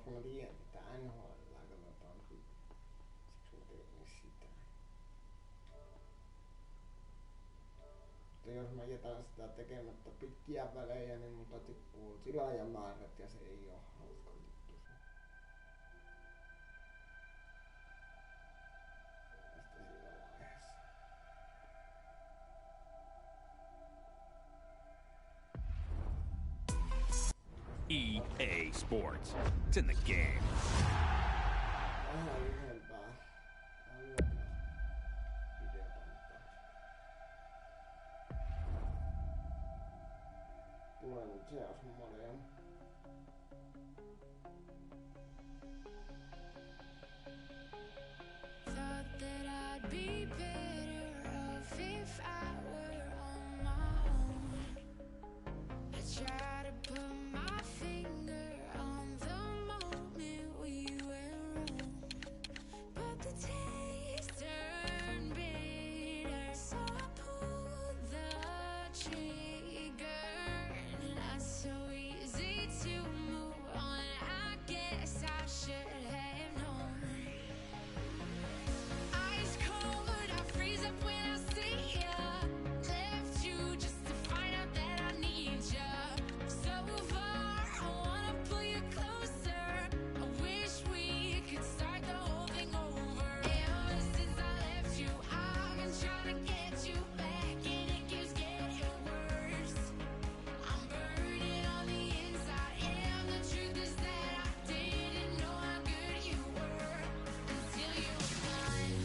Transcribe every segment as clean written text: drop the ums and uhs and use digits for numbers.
koska mä tiedän, että NHL katsotaan kyllä. Siksi mä tein sitä. Mutta jos mä jätän sitä tekemättä pitkiä välejä, niin multa tippuu tilaajamäärät ja se ei oo hauska juttu. Tästä siinä vaiheessa. EA Sports. It's in the game. Vähän lyhyempää. Vähän lyhyempää videokantaa. Tulee nyt CS-modia. Thought that I'd be better off if I were on my own. I try to put my finger on the moment we went wrong, but the taste turned bitter, so I pulled the trigger. And it's so easy to move on. I guess I should have known. Ice cold, I freeze up when I see ya. Left you just to find out that I need ya. So far, I wanna pull you closer. I wish we could start the whole thing over. Ever since I left you, I've been trying to get you back, and it keeps getting worse. I'm burning on the inside, and the truth is that I didn't know how good you were until you were gone.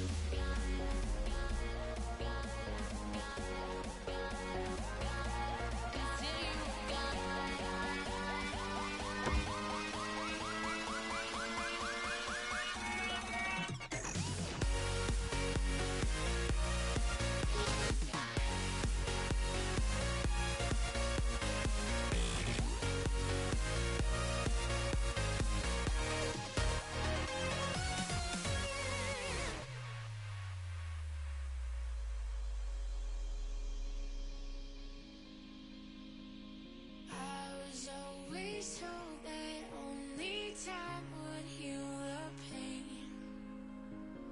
I was always told that only time would heal the pain.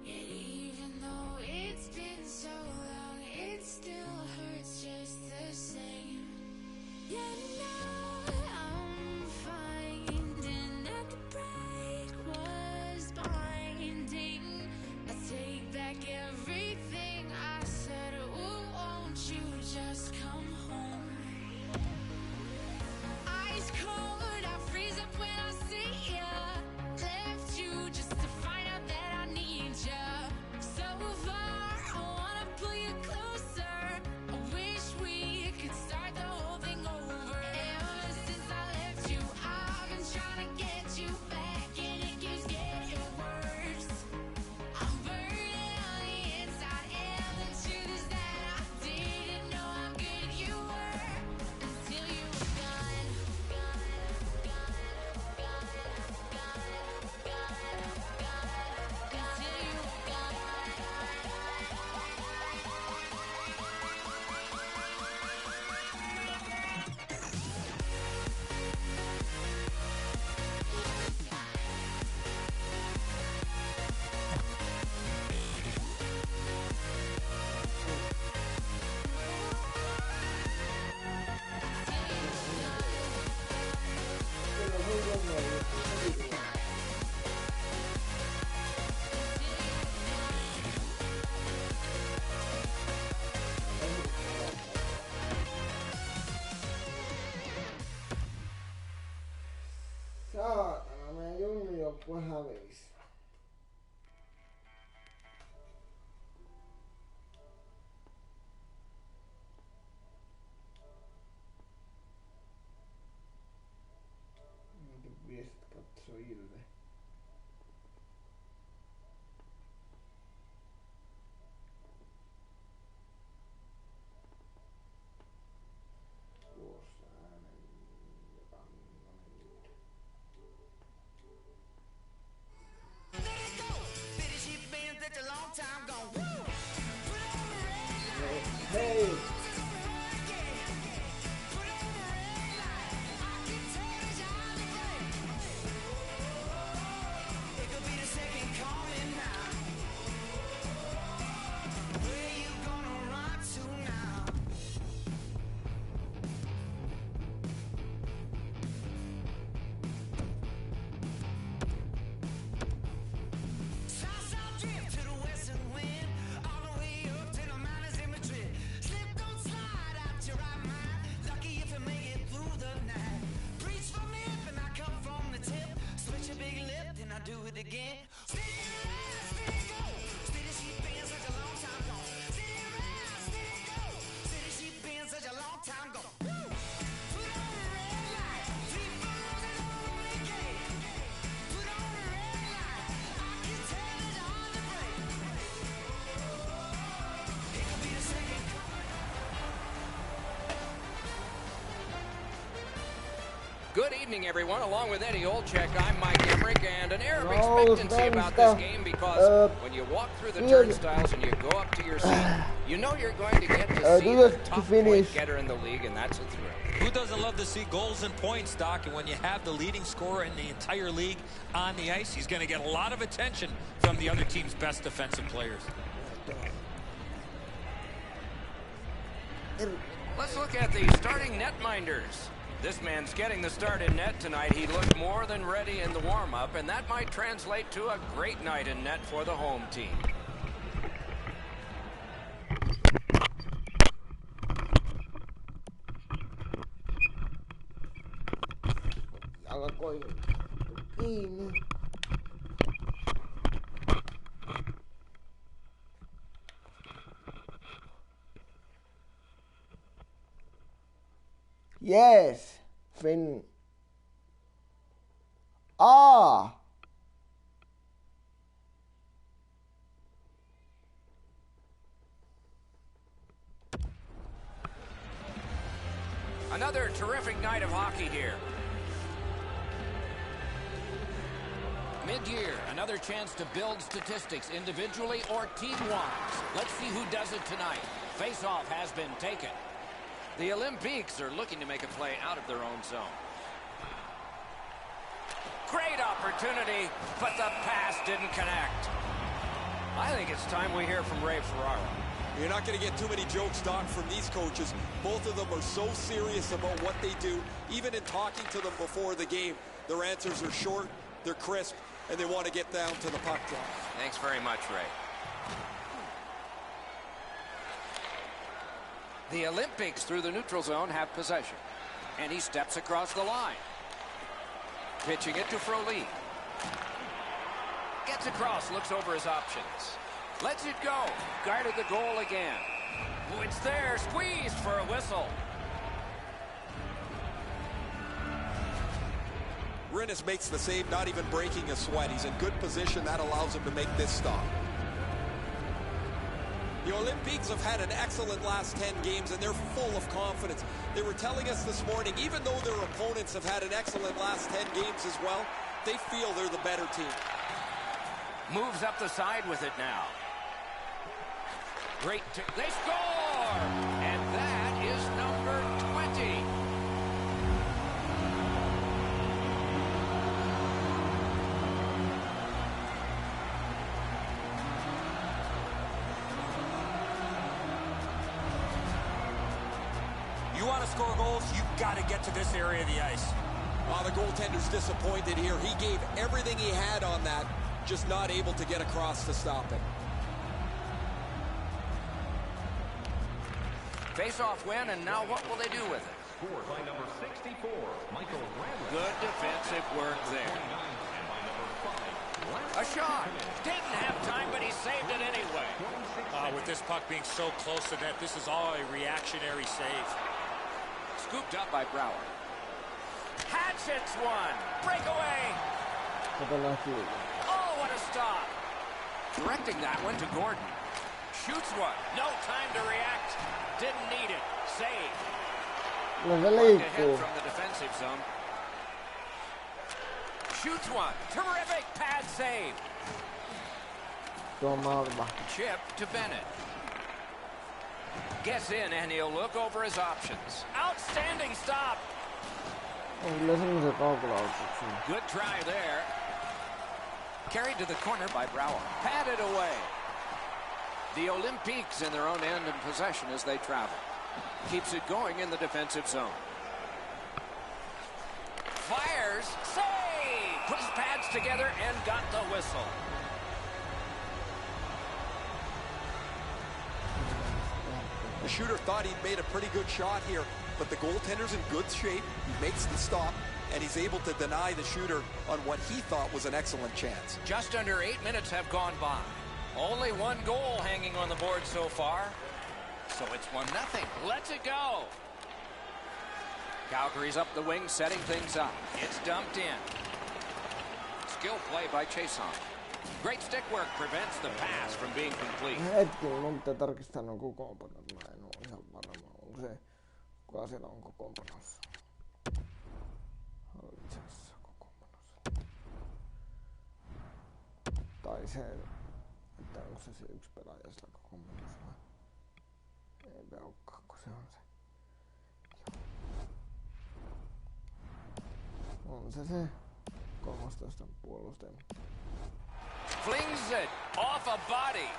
Yet even though it's been so long, it still hurts just the same. Yet now I'm finding that the break was binding. I take back everything I said. Oh, won't you just come home? Ice cold, I freeze up when I see ya. Left you just to find out that I need ya. So far, I wanna pull you closer. I wish we could start the whole thing over. Ever since I left you, I've been trying to get you back, and it keeps getting worse. I'm burning on the inside, and the truth is that I didn't know how good you were until you were gone. Saatana, meidän junnujoukkue hävisi. Minkä viestit katsojille? Tuossa äänen kannanen. Hei! do it again. Steady rise, steady go. Steady she been such a long time ago. Steady rise, steady go. Steady she been such a long time ago. Woo! Put on the red light. 3 fours and on the gate. Put on the red light. I can tell it's hard to break. It could be the second. Good evening, everyone. Along with Eddie Olczyk, I'm Mike Emmerich, and an air of No, expectancy about this stop. game because when you walk through the turnstiles and you go up to your seat, you know you're going to get to see do the this to top finish. point getter in the league, and that's a thrill. Who doesn't love to see goals and points, Doc? And when you have the leading scorer in the entire league on the ice, he's going to get a lot of attention from the other team's best defensive players. Let's look at the starting netminders. This man's getting the start in net tonight. He looked more than ready in the warm-up, and that might translate to a great night in net for the home team. Alkoi kiinni. Yes, Finn. Another terrific night of hockey here. Mid-year, another chance to build statistics individually or team-wise. Let's see who does it tonight. Face-off has been taken. The Olympiques are looking to make a play out of their own zone. Great opportunity, but the pass didn't connect. I think it's time we hear from Ray Ferraro. You're not going to get too many jokes, Doc, from these coaches. Both of them are so serious about what they do. Even in talking to them before the game, their answers are short, they're crisp, and they want to get down to the puck drop. Thanks very much, Ray. The Olympics through the neutral zone have possession. And he steps across the line. Pitching it to Froli. Gets across, looks over his options. Lets it go. Guarded the goal again. Oh, it's there. Squeezed for a whistle. Rinnes makes the save, not even breaking a sweat. He's in good position. That allows him to make this stop. The Olympiques have had an excellent last 10 games, and they're full of confidence. They were telling us this morning, even though their opponents have had an excellent last 10 games as well, they feel they're the better team. Moves up the side with it now. Great. They score! And that is number 20. You want to score goals, you've got to get to this area of the ice. The goaltender's disappointed here. He gave everything he had on that, just not able to get across to stop it. Face-off win, and now what will they do with it? Scored by number 64, Michael Bradley. Good defensive work there. A shot. Didn't have time, but he saved it anyway. With this puck being so close to net, this is all a reactionary save. Scooped up by Brower. Hatchets one. Breakaway. Oh, what a stop. Directing that one to Gordon. Shoots one. No time to react. Didn't need it. Save. Ahead from the defensive zone. Shoots one. Terrific pad save. Chip to Bennett. Gets in, and he'll look over his options. Outstanding stop. Good try there. Carried to the corner by Brower. Patted away. The Olympiques in their own end in possession as they travel. Keeps it going in the defensive zone. Fires. Save! Put his pads together and got the whistle. The shooter thought he'd made a pretty good shot here, but the goaltender's in good shape. He makes the stop, and he's able to deny the shooter on what he thought was an excellent chance. Just under 8 minutes have gone by. Only one goal hanging on the board so far. So it's 1-0. Let's it go. Calgary's up the wing, setting things up. It's dumped in. Skill play by Chason. Great stick work prevents the pass from being complete. Hetkinen, mun pitää tarkistaa nuo kokoonpanot. Mä en oo ihan varma. Onko se, kuka siellä on kokoonpanossa? Hallitsessa kokoonpanossa. Tai se, että onko se yksi pelaaja siellä kokoonpanossa vai? Eipä olekaan, kun se on se. On se 13 puolustaja. Flings it off a body.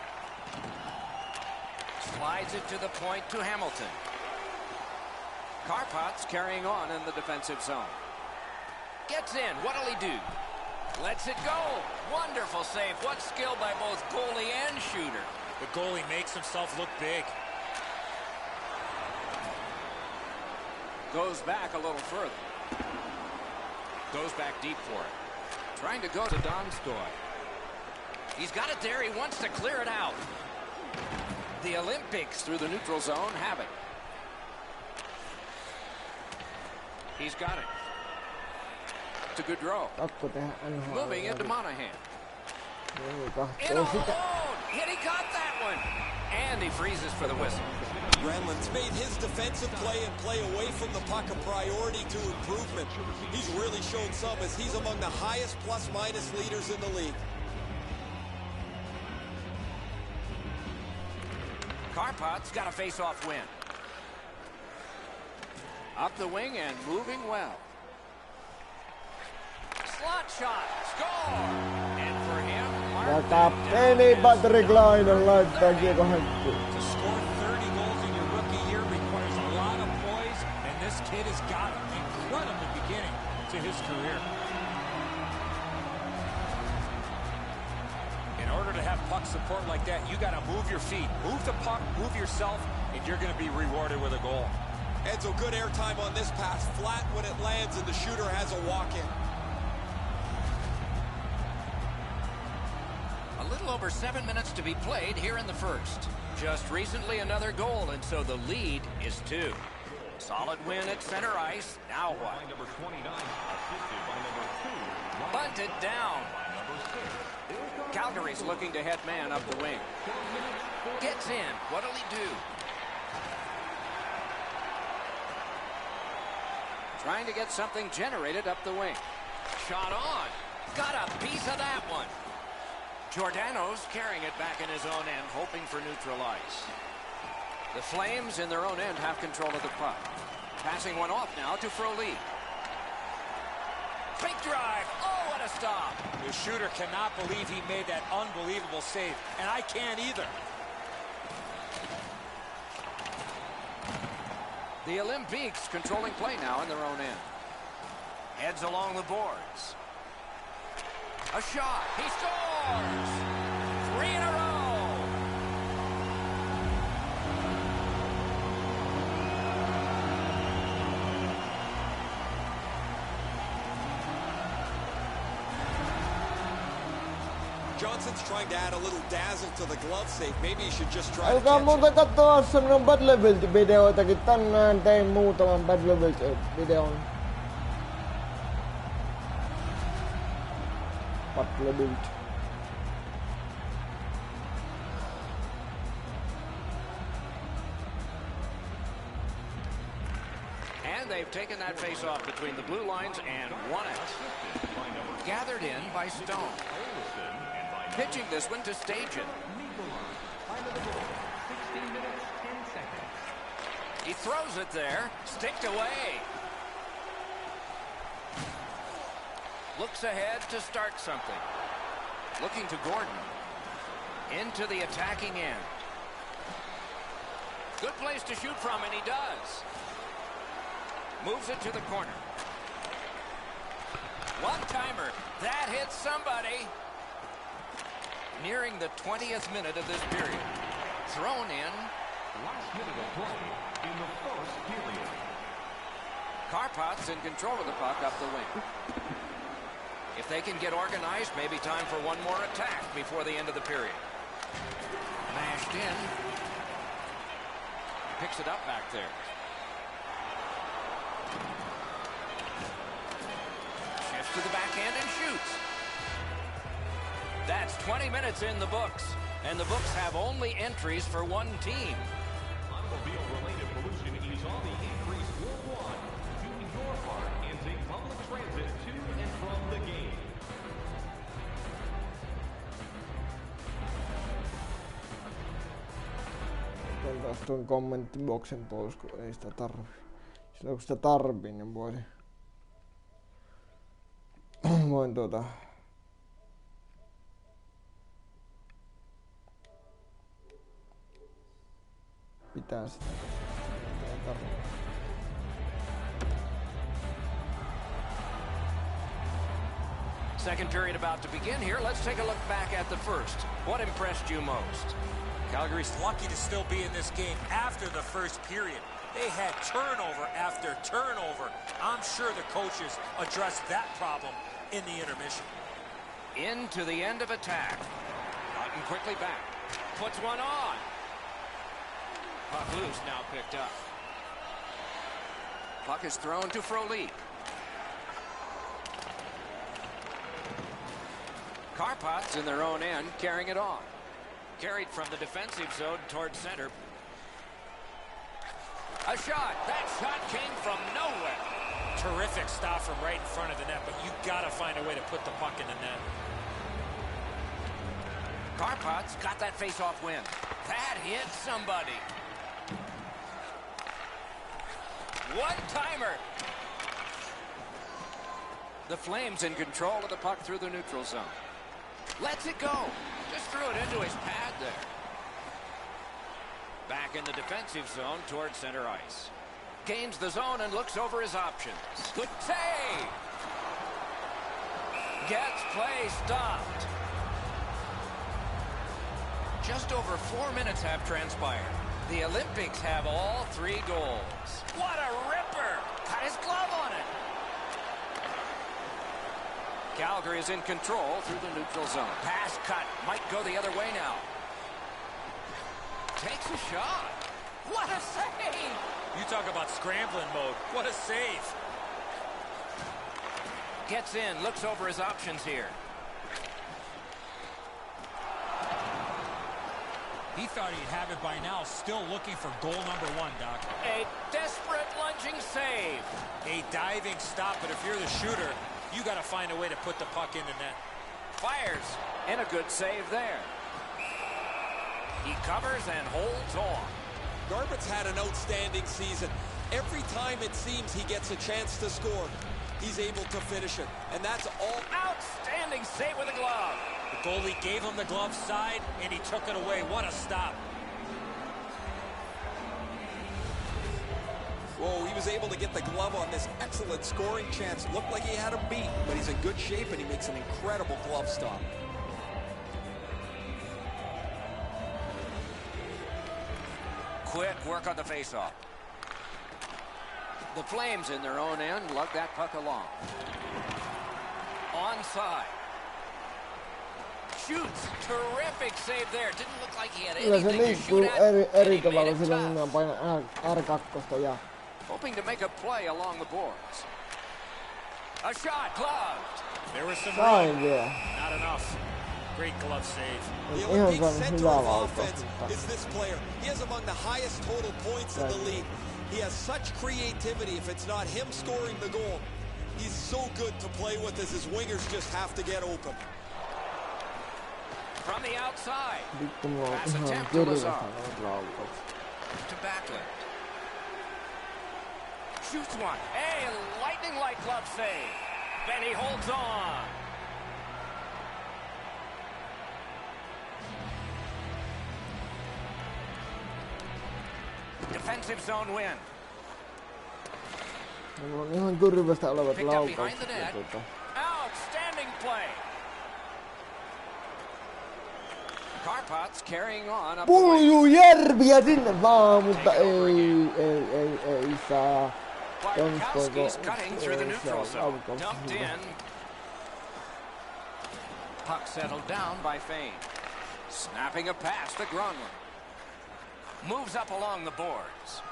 Slides it to the point to Hamilton. Karpat's carrying on in the defensive zone. Gets in. What'll he do? Lets it go. Wonderful save. What skill by both goalie and shooter. The goalie makes himself look big. Goes back a little further. Goes back deep for it. Trying to go to Donskoy. He's got it there. He wants to clear it out. The Olympics through the neutral zone have it. He's got it. It's a good draw. Moving into Monahan. In alone. Hit, he caught that one. And he freezes for the whistle. Granlund's made his defensive play and play away from the puck a priority to improvement. He's really shown some as he's among the highest plus-minus leaders in the league. Karpat's got a face-off win. Up the wing and moving well. Slot shot. Score! And for him, Ja kapteeni Patrick Laine laittaa kiekko häkkiin. To score 30 goals in your rookie year requires a lot of poise, and this kid has got an incredible beginning to his career. In order to have puck support like that, you got to move your feet, move the puck, move yourself, and you're going to be rewarded with a goal. Edzo, good airtime on this pass, flat when it lands, and the shooter has a walk-in. a little over 7 minutes to be played here in the first. Just recently another goal, and so the lead is 2. Solid win at center ice. Now what? Bunted down. Calgary's looking to head man up the wing. Gets in. What'll he do? Trying to get something generated up the wing. Shot on. Got a piece of that one. Giordano's carrying it back in his own end, hoping for neutral ice. The Flames in their own end have control of the puck. Passing one off now to Froli. Big drive. Oh, what a stop. The shooter cannot believe he made that unbelievable save, and I can't either. The Olympics controlling play now in their own end. Heads along the boards. A shot. He scores! 3 in a row. Johnson's trying to add a little dazzle to the glove save. Maybe he should just try to Alkaa catch muuten it. katsoa semmonen Bad Level-videoitakin. Tänään tein muutaman Bad Level-videon. Bad Level. And they've taken that face-off between the blue lines and won it. Gathered in by Stone. Pitching this one to Stajan. He throws it there. Sticked away. Looks ahead to start something. Looking to Gordon. Into the attacking end. Good place to shoot from, and he does. Moves it to the corner. One-timer. That hits somebody. Nearing the 20th minute of this period. Thrown in. Last minute of play in the first period. Karpat's in control of the puck up the wing. If they can get organized, maybe time for one more attack before the end of the period. Mashed in. Picks it up back there. Shifts to the backhand and shoots. That's 20 minutes in the books. And the books have only entries for one team. Automobile-related pollution is on the increase worldwide. Do your part and take public transit to and from the game. Otan taas tuon kommenttiboksen pois, kun ei sitä tarvi. Silloin kun sitä tarvii, niin voin pitää sitä. Ei tarvi. Second period about to begin here. Let's take a look back at the first. What impressed you most? Calgary's lucky to still be in this game after the first period. They had turnover after turnover. I'm sure the coaches addressed that problem in the intermission. Into the end of attack. Gotten quickly back. Puts one on. Puck loose, now picked up. Puck is thrown to Frolik. Karpat's in their own end, carrying it on. Carried from the defensive zone towards center. A shot. That shot came from nowhere. Terrific stop from right in front of the net, but you gotta find a way to put the puck in the net. Karpat's got that face-off win. That hit somebody. One-timer. The Flames in control of the puck through the neutral zone. Lets it go. Just threw it into his pad there. Back in the defensive zone towards center ice. Gains the zone and looks over his options. Good save. Gets play stopped. Just over 4 minutes have transpired. The Olympics have all 3 goals. What a ripper! Got his glove on it. Calgary is in control through the neutral zone. Pass cut. Might go the other way now. Takes a shot. What a save! You talk about scrambling mode. What a save. Gets in, looks over his options here. He thought he'd have it by now, still looking for goal number 1, Doc. A desperate lunging save. A diving stop, but if you're the shooter, you got to find a way to put the puck in the net. Fires, and a good save there. He covers and holds on. Garbutt's had an outstanding season. Every time it seems he gets a chance to score, he's able to finish it. And that's all. Outstanding save with a glove. The goalie gave him the glove side, and he took it away. What a stop. Whoa, he was able to get the glove on this excellent scoring chance. Looked like he had him beat, but he's in good shape, and he makes an incredible glove stop. Quick work on the faceoff. The Flames in their own end lug that puck along. Onside. Shoots. Terrific save there. Didn't look like he had Kyllä se anything to shoot liikkuu at. eri tavalla silloin, kun minä painan R2 ja... Hoping to make a play along the boards. A shot gloved. There was some Sain room. vielä. Not enough. Great glove save. The Ihan Olympic saanut center hyvää of laukaus. offense is this player. He has among the highest total points in the league. He has such creativity. If it's not him scoring the goal, he's so good to play with as his wingers just have to get open. From the outside. Vittu mulla on Pass ihan attempt to kirvestä Lazar. noita laukauksia. To Backlund. Shoots one. A lightning-like glove save. Then he holds on. Defensive zone win. Mulla on ihan kirvestä olevat Picked up behind laukaukset. the Ja net. tota... Outstanding play. Karpat's carrying on up the wing. Puljujärviä sinne vaan, mutta ei saa. Bartkowski's cutting through the neutral zone. Dumped in. Puck settled down by Fane. Snapping a pass to Gronlund. Moves up along the boards.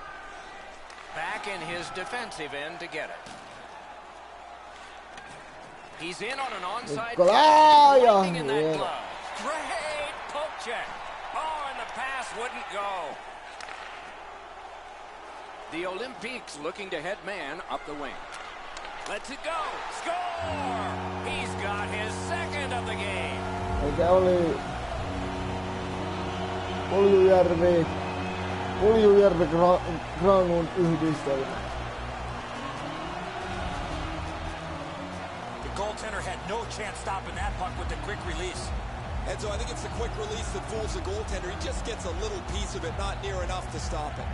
Back in his defensive end to get it. He's in on an onside catch. Lightning in that glove. Great poke check. Oh, and the pass wouldn't go. The Olympiques looking to head man up the wing. Lets it go. Score! He's got his second of the game. Eikä Puljujärvi Granlund yhdistelmä. The goaltender had no chance stopping that puck with the quick release. And so I think it's the quick release that fools the goaltender. He just gets a little piece of it, not near enough to stop it.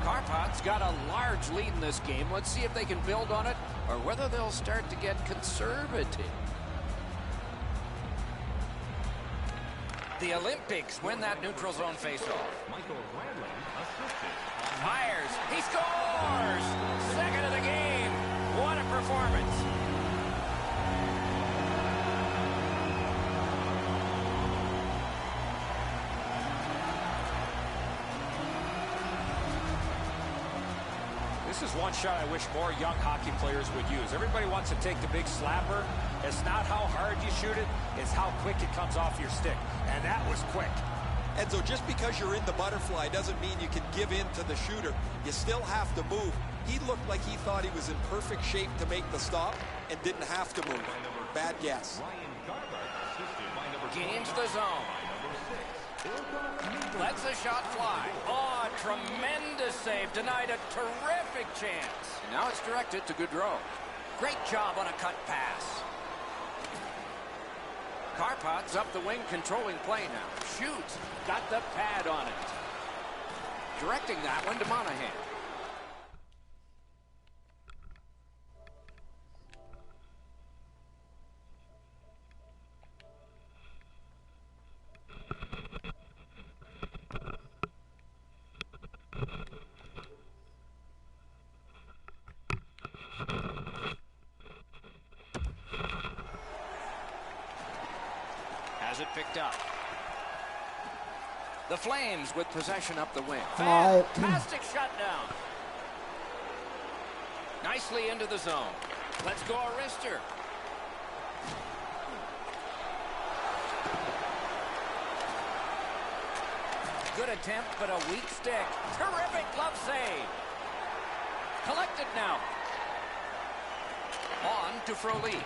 Karpat's got a large lead in this game. Let's see if they can build on it or whether they'll start to get conservative. The Olympics win that neutral zone faceoff. Fires. He scores! Second of the game. What a performance. This is one shot I wish more young hockey players would use. Everybody wants to take the big slapper. It's not how hard you shoot it, it's how quick it comes off your stick. And that was quick. And so just because you're in the butterfly doesn't mean you can give in to the shooter. You still have to move. He looked like he thought he was in perfect shape to make the stop and didn't have to move. Bad guess. Gains the zone. Lets the shot fly. Oh, a tremendous save. Denied a terrific chance. And now it's directed to Gaudreau. Great job on a cut pass. Karpat's up the wing, controlling play now. Shoots. Got the pad on it. Directing that one to Monahan. Has it picked up. The Flames with possession up the wing. Fantastic shutdown. Nicely into the zone. Let's go a wrister. Good attempt, but a weak stick. Terrific glove save. Collected now. On to Froley.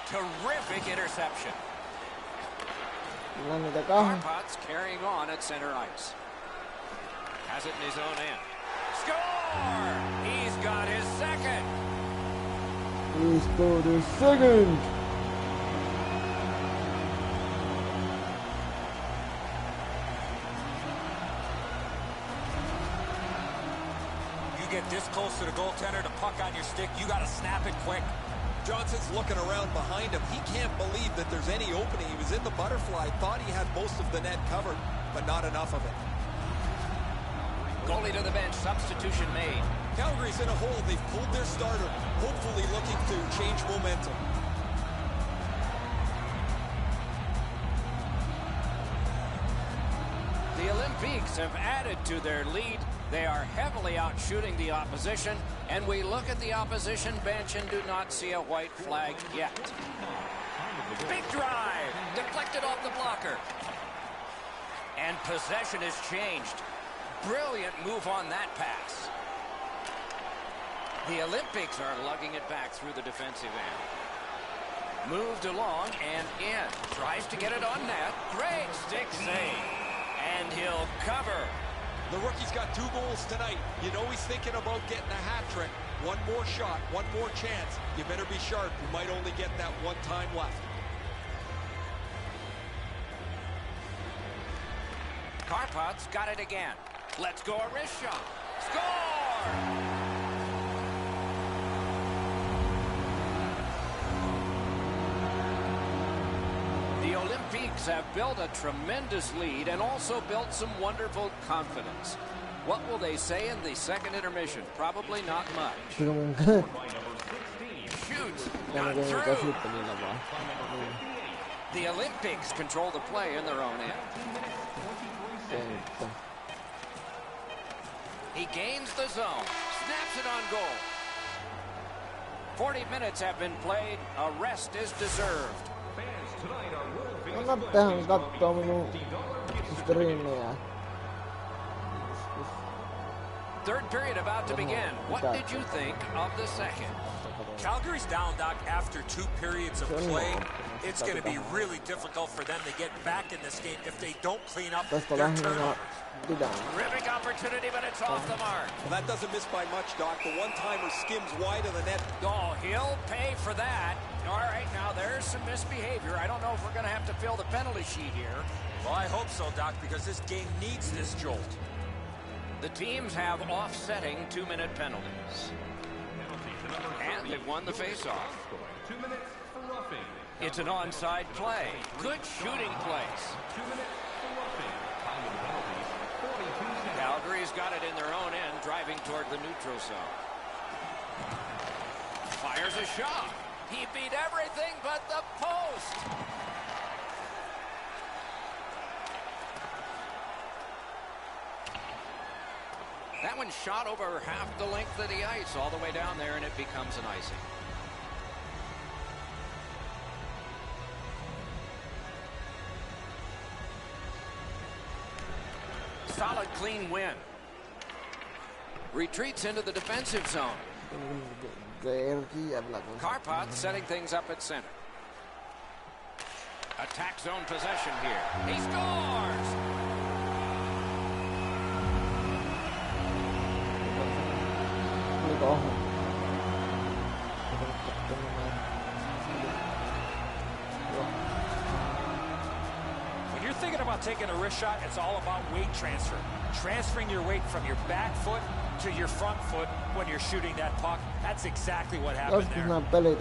Terrific interception. Karpat's carrying on at center ice. Has it in his own end. Score! He's got his second. He's got his second. You get this close to the goaltender, the puck on your stick, you got to snap it quick. Johnson's looking around behind him. He can't believe that there's any opening. He was in the butterfly, thought he had most of the net covered, but not enough of it. Goalie to the bench, substitution made. Calgary's in a hole. They've pulled their starter, hopefully looking to change momentum. The Olympiques have added to their lead. They are heavily out shooting the opposition, and we look at the opposition bench and do not see a white flag yet. Big drive, deflected off the blocker. And possession has changed. Brilliant move on that pass. The Olympics are lugging it back through the defensive end. Moved along and in. Tries to get it on net. Great stick save. And he'll cover. The rookie's got 2 goals tonight. You know he's thinking about getting a hat trick. One more shot, one more chance. You better be sharp. You might only get that one time left. Karpat's got it again. Let's go a wrist shot. Score! The Olympiques have built a tremendous lead and also built some wonderful confidence. What will they say in the second intermission? Probably not much. Shoots. Not through. The Olympics control the play in their own end. He gains the zone. Snaps it on goal. 40 minutes have been played. A rest is deserved. Kannattahan katsoa minun striimiä. Third period about to begin. What did you think of the second? Calgary's down, Doc, after 2 periods of play. It's going to be really difficult for them to get back in this game if they don't clean up their turnovers. Terrific opportunity, but it's off the mark. Well, that doesn't miss by much, Doc. The one-timer skims wide of the net. Oh, he'll pay for that. All right, now there's some misbehavior. I don't know if we're going to have to fill the penalty sheet here. Well, I hope so, Doc, because this game needs this jolt. The teams have offsetting 2-minute penalties. And they've won the face-off. 2 minutes for roughing. It's an onside play. Good shooting place. 2 minutes for roughing. Time of the penalties, 42 seconds. Calgary's got it in their own end, driving toward the neutral zone. Fires a shot. He beat everything but the post. That one shot over half the length of the ice, all the way down there, and it becomes an icing. Solid, clean win. Retreats into the defensive zone. Karpat setting things up at center. Attack zone possession here. He scores! When you're thinking about taking a wrist shot, it's all about weight transfer. Transferring your weight from your back foot to your front foot when you're shooting that puck. That's exactly what happened there.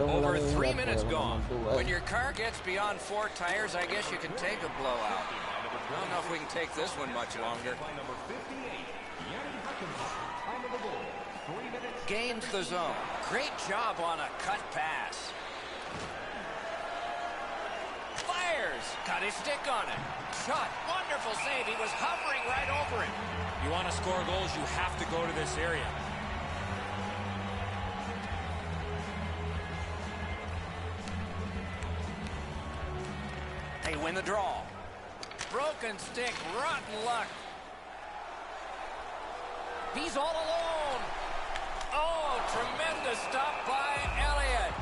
Over 3 minutes gone. When your car gets beyond 4 tires, I guess you can take a blowout. I don't know if we can take this one much longer. Gains the zone. Great job on a cut pass. Fires. Got his stick on it. Shot. Wonderful save. He was hovering right over it. You want to score goals, you have to go to this area. They win the draw. Broken stick. Rotten luck. He's all alone. Oh, tremendous stop by Elliott.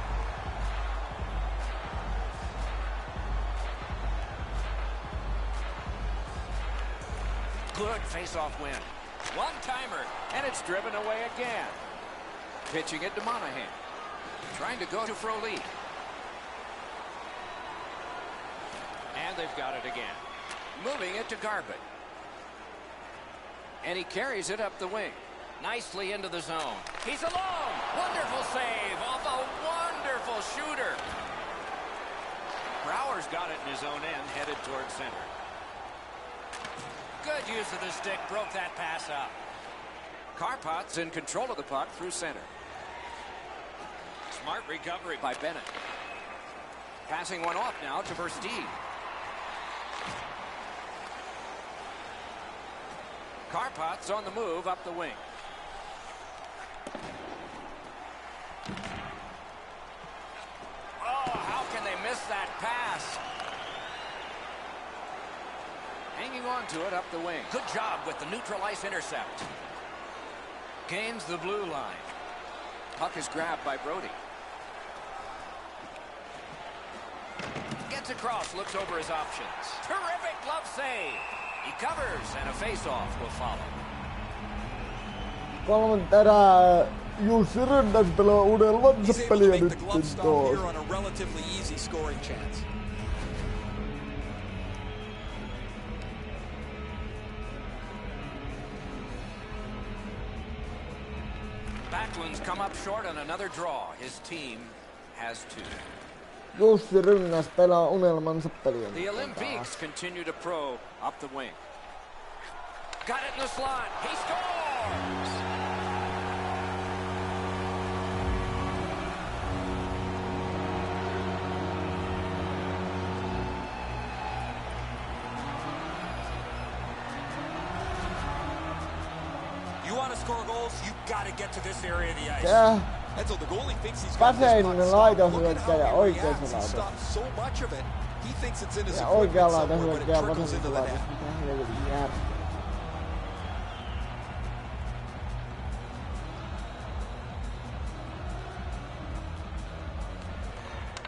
Good face-off win. One-timer, and it's driven away again. Pitching it to Monahan. Trying to go to Frolik. And they've got it again. Moving it to Garbutt. And he carries it up the wing. Nicely into the zone. He's alone. Wonderful save off a wonderful shooter. Brouwer's got it in his own end, headed towards center. Good use of the stick, broke that pass up. Karpat's in control of the puck through center. Smart recovery by Bennett. Passing one off now to Versteeg. Karpat's on the move up the wing. Oh, how can they miss that pass? Hanging on to it up the wing. Good job with the neutral ice intercept. Gains the blue line. Puck is grabbed by Brody. Gets across, looks over his options. Terrific glove save. He covers, and a face-off will follow. Kolmen erää Jussi Rönnäs pelaa uudella He's able to vatsapeliä make nyt the glove stop tuossa. here on a relatively easy scoring chance. Backlund's come up short on another draw. His team has 2. Jussi Ryngäs pelaa unelmansa peliä. The Olympics continue to pro up the wing. Got it in the slot. He scores! You want to score goals, you got to get to this area of the ice. Yeah. And so the goalie thinks he's got this Päseinen puck stopped. Look at how laitahyökkäjä he oikeassa reacts. He laidassa. stops so much of it. He thinks it's in his Ja equipment oikea somewhere, but it laitahyökkäjä trickles into vasemmassa the net. laidassa. Mitä helvetin järkeä.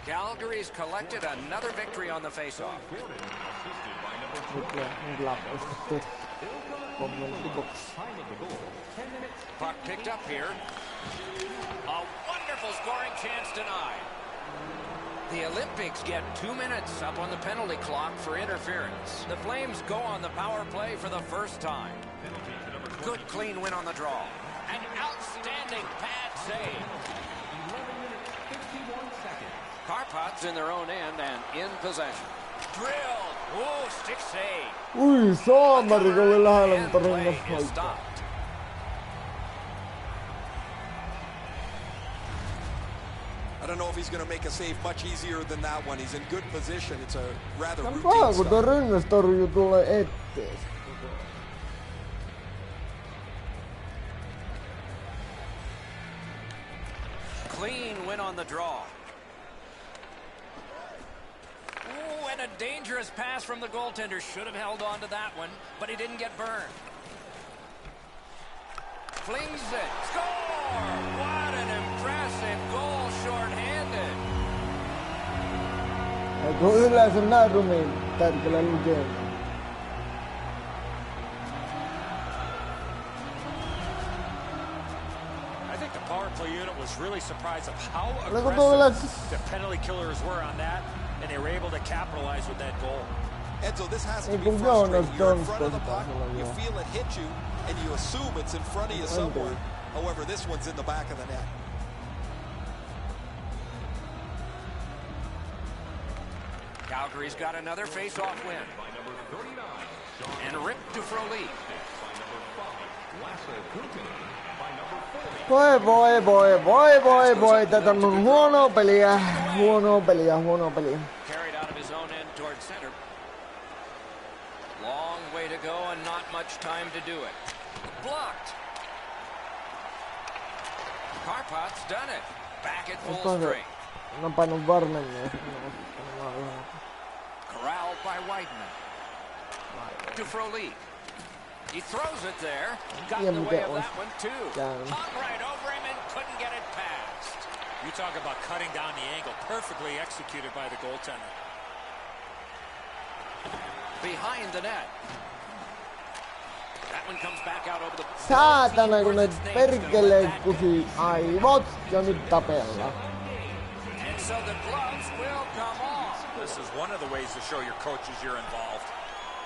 Calgary's collected another victory on the faceoff. Puck picked up here. A wonderful scoring chance denied. The Olympics get 2 minutes up on the penalty clock for interference. The Flames go on the power play for the first time. Good clean win on the draw. An outstanding pad save. Carpots in their own end and in possession. Drilled. Ooh, stick save. Ui, saamari kovin lähellä, mutta And play Ryngäs is hoitaa. stopped. I don't know if he's going to make a save much easier than that one. He's in good position. It's a rather Tän routine paha, kun tuo stuff. Ryngäs torjuu tulee ettees. Clean win on the draw. Ooh, and a dangerous pass from the goaltender. Should have held on to that one, but he didn't get burned. Flings it. Score! What an impressive goal shorthanded. Eikö yleensä näin rumiin tärkeillä lukemaan? I think the power play unit was really surprised of how Oliko tuo vielä... aggressive the penalty killers were on that, and they were able to capitalize with that goal. Enzo, this has to Ei be kun Jonas frustrating. You're in front of the Johnston puck, taisi olla, you joo. feel it hit you, and you assume it's in front of you somewhere. However, this one's in the back of the net. Calgary's got another face-off win. And ripped to Frolik. Voi. Tätä on huonoa peliä. Carried out of his own end toward center. Long way to go and not much time to do it. Blocked. Carpot's done it. Back at full strength. No painon varmenne. Corralled by Weidman. To Frolik. He throws it there. Got in the way of that one too. Hung right over him and couldn't get it past. You talk about cutting down the angle. Perfectly executed by the goaltender. Behind the net. That one comes back out over the... Saatana kun ne perkelee kusi aivot ja nyt tapella. And so the gloves will come off. This is one of the ways to show your coaches you're involved.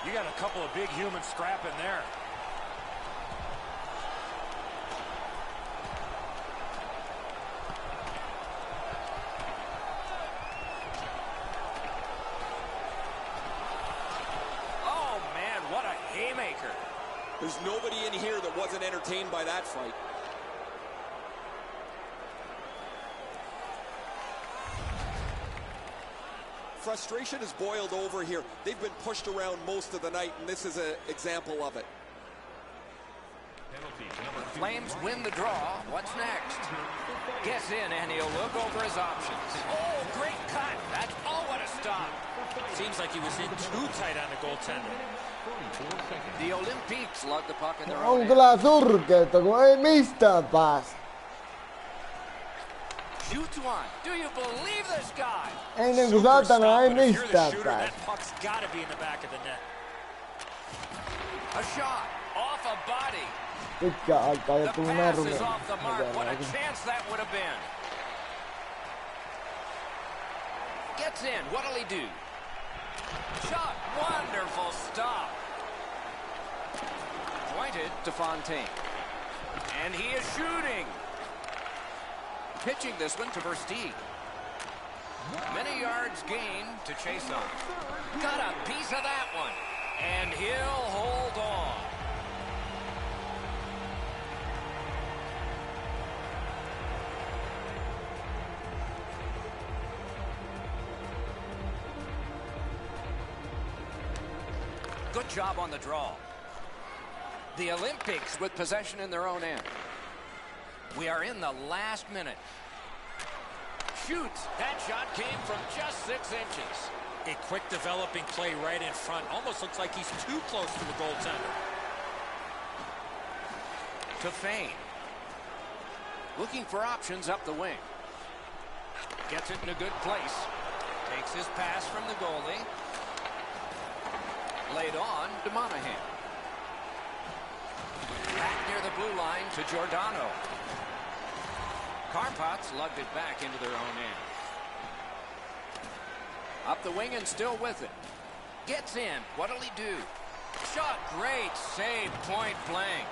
You got a couple of big humans scrapping there. Oh man, what a haymaker. There's nobody in here that wasn't entertained by that fight. Frustration has boiled over here. They've been pushed around most of the night, and this is an example of it. Flames win the draw. What's next? Gets in and he'll look over his options. Oh, great cut. That's what a stop. Seems like he was in too tight on the goaltender. The Olympics lug the puck in their On own end. kyllä surkeeta, kun ei mistään pääse. Shoots one. Do you believe this guy? Ei niinku Super saatana, stop, ei but if you're the mistään shooter, pääse. that puck's got to be in the back of the net. A shot off a body. Pitkään aikaa ja The tuli näin pass is rumia. off the mark. What a chance that would have been. Gets in. What'll he do? Shot. Wonderful stop. Pointed to Fontaine. And he is shooting. Pitching this one to Versteeg. Many yards gained to chase on. Got a piece of that one. And he'll hold on. Good job on the draw. The Olympics with possession in their own end. We are in the last minute. Shoots. That shot came from just 6 inches. A quick developing play right in front. Almost looks like he's too close to the goaltender. To Fane. Looking for options up the wing. Gets it in a good place. Takes his pass from the goalie. Laid on to Monahan. Back near the blue line to Giordano. Karpats lugged it back into their own end. Up the wing and still with it. Gets in. What'll he do? Shot. Great save. Point blank.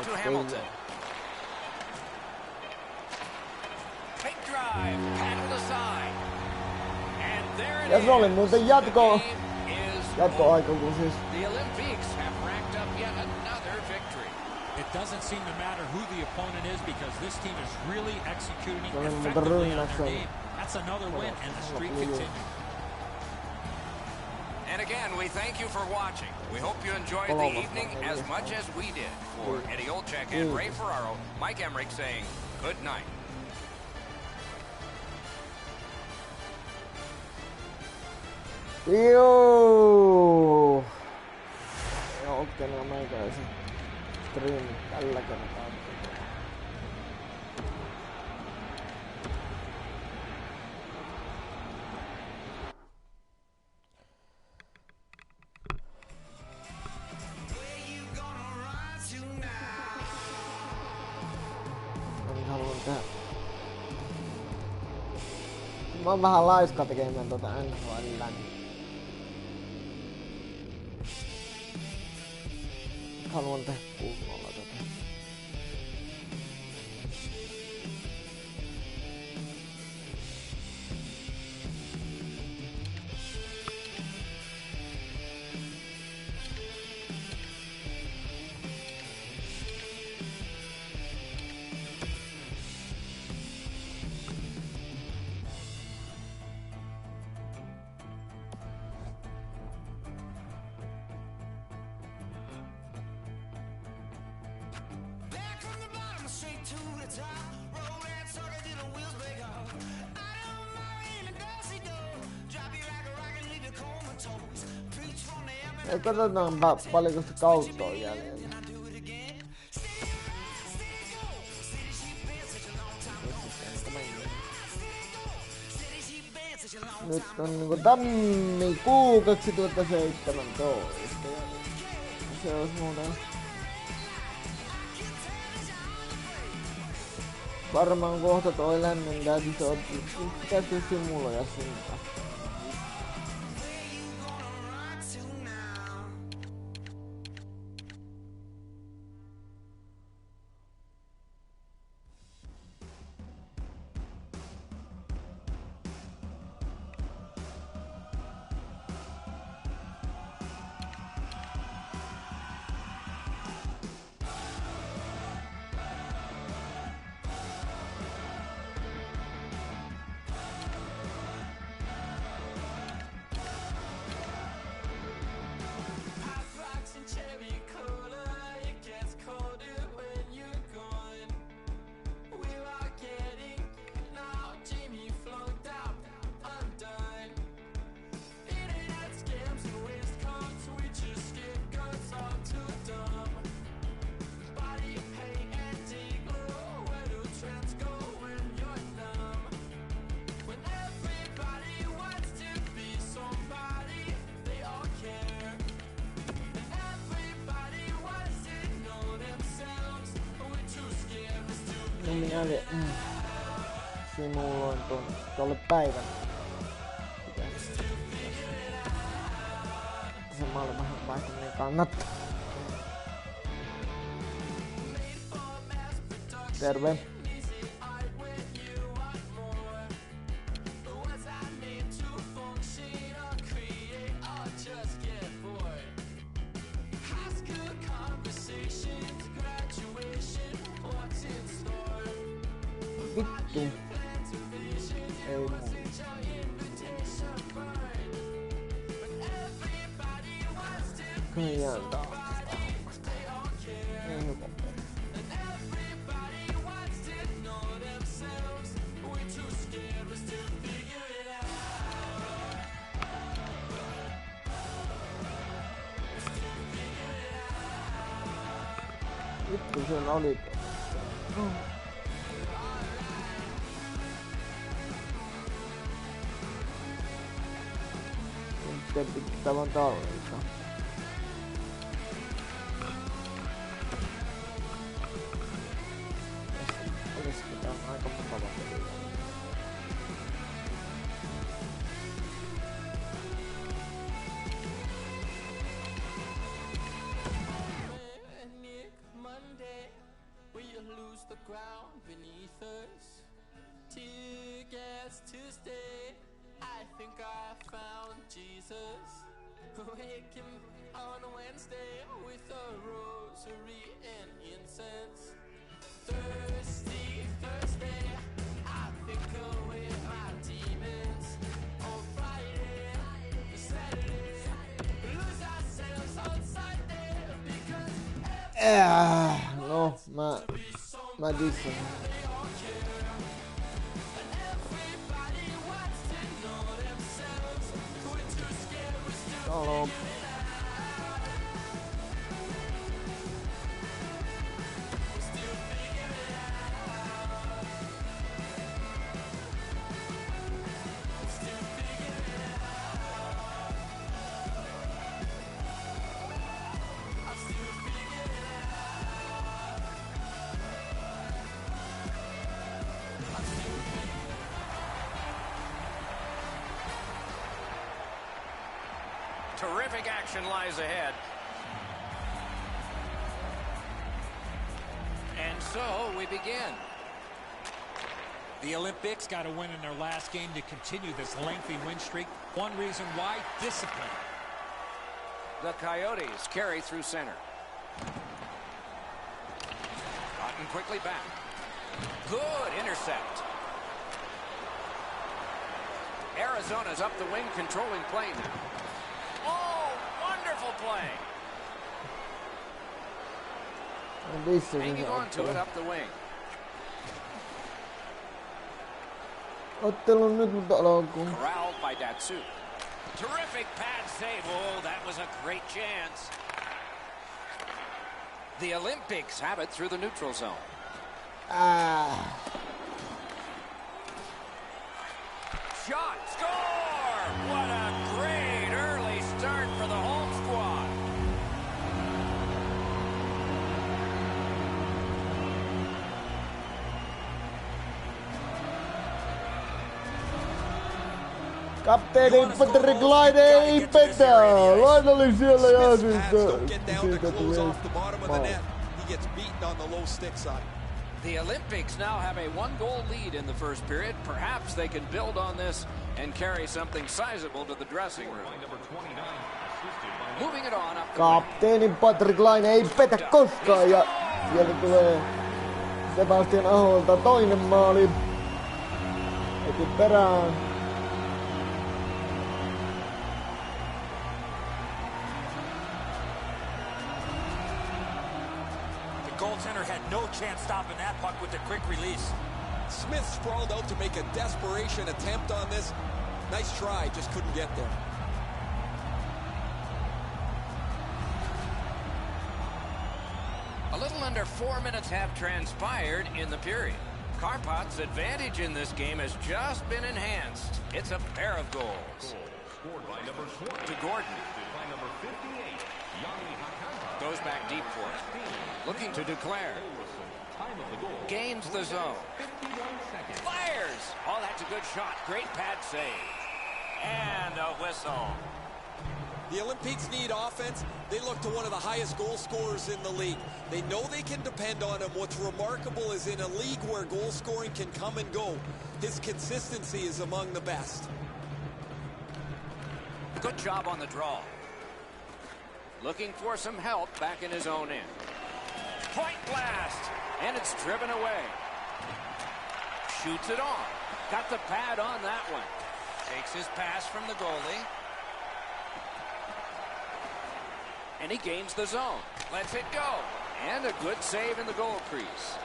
To Hamilton. Big drive. Paddled aside. And there it Ja is. se oli muuten jatkoaika, kun siis The Olympics have racked up yet another victory. It doesn't seem to matter who the opponent is because this team is really executing Se oli muuten effectively on their rynnässä. game. That's another win, and the streak continues. And again, we thank you for watching. We hope you enjoyed the evening as much as we did. For Eddie Olczyk and Ray Ferraro, Mike Emmerich saying good night. Joo. Ja ottelua meikäläisen striimi tällä kertaa. Mä oon vähän laiska tekemään tuota NHL:ää. Haluan tehdä kunnolla tätä. Ja katsotaanpa paljonko sitä kautta on jäljellä. Nyt on niinku tammikuu 2017. Se olisi muuten varmaan kohta toi lämmin täytyy se pitäisi simuloida sinne. No minä simuloin tuolle päivän. Se maailma vähän vaikka niin kannattaa. Terve. Vittu. Ei muuta. Kyllä jään taas tästä hommasta. Ei hyvä. Vittu sen oli. Sitten pitää vaan tallentaa. Olis mitään aika mukava peli. Waking on a Wednesday with a rosary and incense. Thirsty Thursday, I think away my demons. On Friday, Saturday, lose ourselves on Sunday because No, mä dissasin. Hello. Terrific action lies ahead. And so we begin. The Olympics got a win in their last game to continue this lengthy win streak. One reason why, discipline. The Coyotes carry through center. Gotten quickly back. Good intercept. Arizona's up the wing, controlling play now. Oh, wonderful play. Hanging on to it up the wing. Ottelun nyt mutta alkuun. Corralled by Datsu. Terrific pad save. Oh, that was a great chance. The Olympics have it through the neutral zone. Shot, score! What a great early start for the home squad. Kapteeni Patrick Laine ei petä. Laine oli siellä ja siitä tuli maali. The Olympics now have a one-goal lead in the first period. Perhaps they can build on this and carry something sizable to the dressing room. Moving it on up the wing. Kapteeni Patrick Laine ei petä koskaan ja sieltä tulee Sebastian Aholta toinen maali. Heti perään. Goaltender had no chance stopping that puck with the quick release. Smith sprawled out to make a desperation attempt on this. Nice try, just couldn't get there. A little under 4 minutes have transpired in the period. Karpat's advantage in this game has just been enhanced. It's a pair of goals. To Gordon. Goes back deep for it. Looking to declare. Gains the zone. Fires! Oh, that's a good shot. Great pad save. And a whistle. The Olympics need offense. They look to one of the highest goal scorers in the league. They know they can depend on him. What's remarkable is in a league where goal scoring can come and go, his consistency is among the best. Good job on the draw. Looking for some help back in his own end. Point blast! And it's driven away. shoots it on. Got the pad on that one. Takes his pass from the goalie. And he gains the zone. Lets it go. And a good save in the goal crease.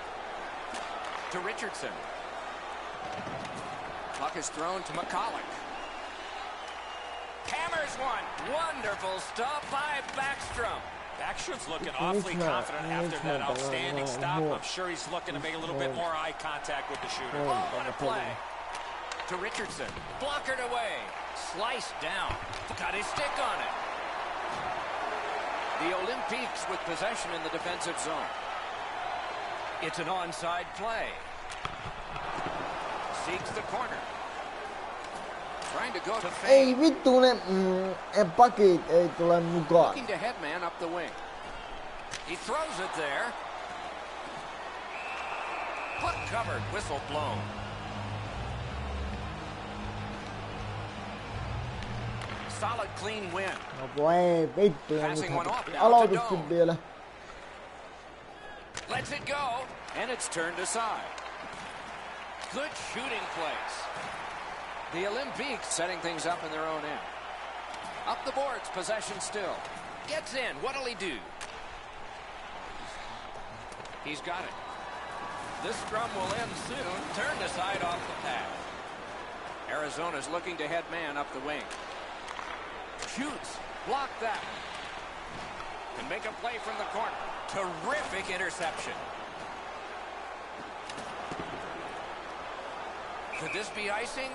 To Richardson. Puck is thrown to McCulloch. Hammers one. Wonderful stop by Backstrom. Backstrom's looking awfully confident after that outstanding stop. I'm sure he's looking to make a little bit more eye contact with the shooter. Oh, what a play. To Richardson. Blockered away. Sliced down. Got his stick on it. The Olympiques with possession in the defensive zone. It's an onside play. Seeks the corner. Trying to go to Ei Fane. vittu ne pakit ei tule mukaan. Looking to headman up the wing. He throws it there. Puck covered. Whistle blown. Solid clean win. No voi vittu ja Passing one off nyt now to aloituskin Dome. vielä. Lets it go, and it's turned aside. Good shooting place. The Olympiques setting things up in their own end. Up the boards, possession still. Gets in, what'll he do? He's got it. This scrum will end soon. Turned aside off the pad. Arizona's looking to head man up the wing. Shoots. Block that. Can make a play from the corner. Terrific interception. Could this be icing?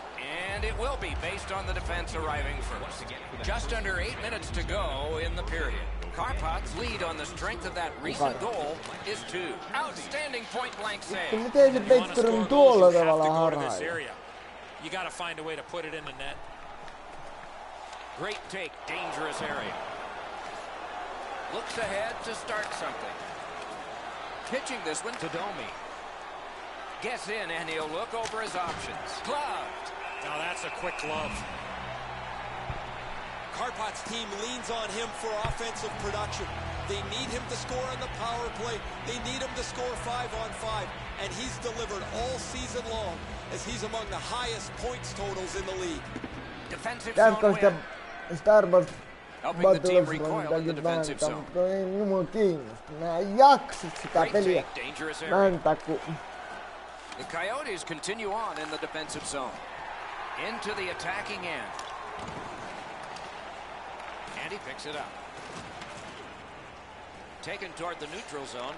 And it will be, based on the defense arriving first. Just under 8 minutes to go in the period. Karpat's lead on the strength of that recent goal is 2. Outstanding point-blank save. Miten se Petterin tuolla tavalla harhaili? You got to find a way to put it in the net. Great take, dangerous area. Looks ahead to start something. Pitching this one to Domi. Gets in, and he'll look over his options. Gloved. Now that's a quick glove. Karpat's team leans on him for offensive production. They need him to score on the power play. They need him to score 5-on-5. And he's delivered all season long as he's among the highest points totals in the league. Defensive Jatko zone sitä win. Starbucks Helping the team Battles recoil in the jotakin defensive vääntää, zone. mutta ei minua kiinnosta. Mä en jaksa sitä Great peliä take, dangerous area. vääntää, kun The Coyotes continue on in the defensive zone. Into the attacking end. And he picks it up. Taken toward the neutral zone.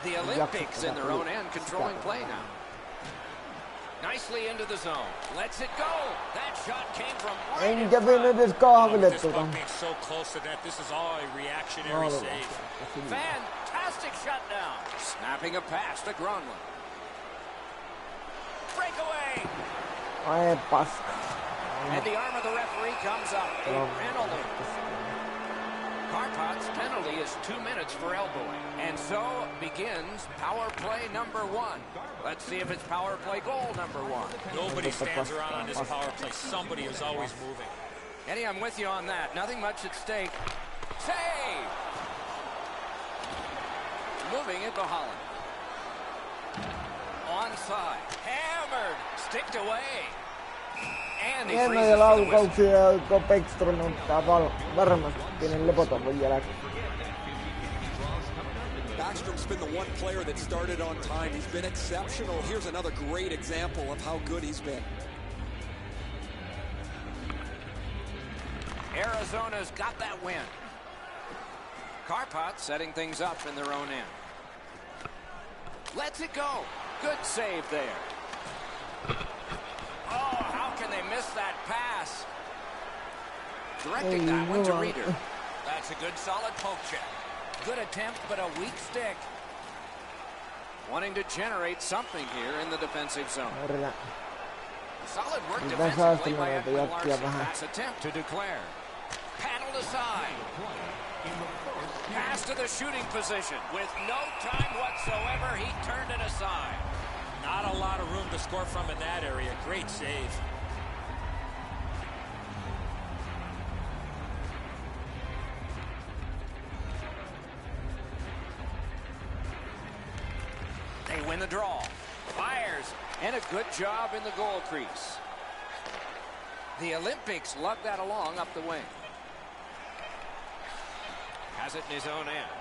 The Olympics in their own end controlling play now. Nicely into the zone. Lets it go. That shot came from right in enkä front. vielä edes kahville This tuota. puck being so close to that, this is all a reactionary save. Fantastic shutdown. Snapping a pass to Gronlund. Breakaway. Ai paska. And the arm of the referee comes up. A penalty. Karpat's penalty is 2 minutes for elbowing. And so begins power play number 1. Let's see if it's power play goal number 1. Nobody stands around on this power play. Somebody is always moving. Eddie, I'm with you on that. Nothing much at stake. Save! Moving it to Holland. Onside. Hammered. Sticked away. And he freezes Hienoja for the whistle. laukauksia, kun Beckström ottaa varmasti pienen lepoton jälkeen. Backstrom's been the one player that started on time. He's been exceptional. Here's another great example of how good he's been. Arizona's got that win. Karpat setting things up in their own end. Lets it go. Good save there. Oh, how can they miss that pass? Directing that one to Reeder. That's a good solid poke check. Good attempt, but a weak stick. Wanting to generate something here in the defensive zone. Solid work defensively by Ekman Larson. Pass attempt to declare. Paddled aside. Pass to the shooting position. With no time whatsoever, he turned it aside. Not a lot of room to score from in that area. Great save. They win the draw. Fires, and a good job in the goal crease. The Olympics lug that along up the wing. Has it in his own end.